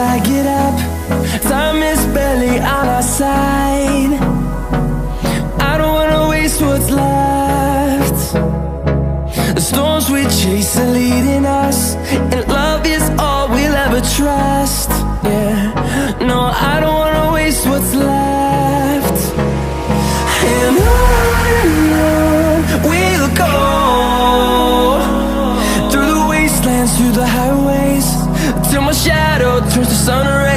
I get up. Time is barely on our side. I don't wanna waste what's left. The storms we chase are leading us, and love is all we'll ever trust. Yeah, no, I don't wanna waste what's left. And on we'll go, through the wastelands, through the highways, till my shadow turns to sun rays.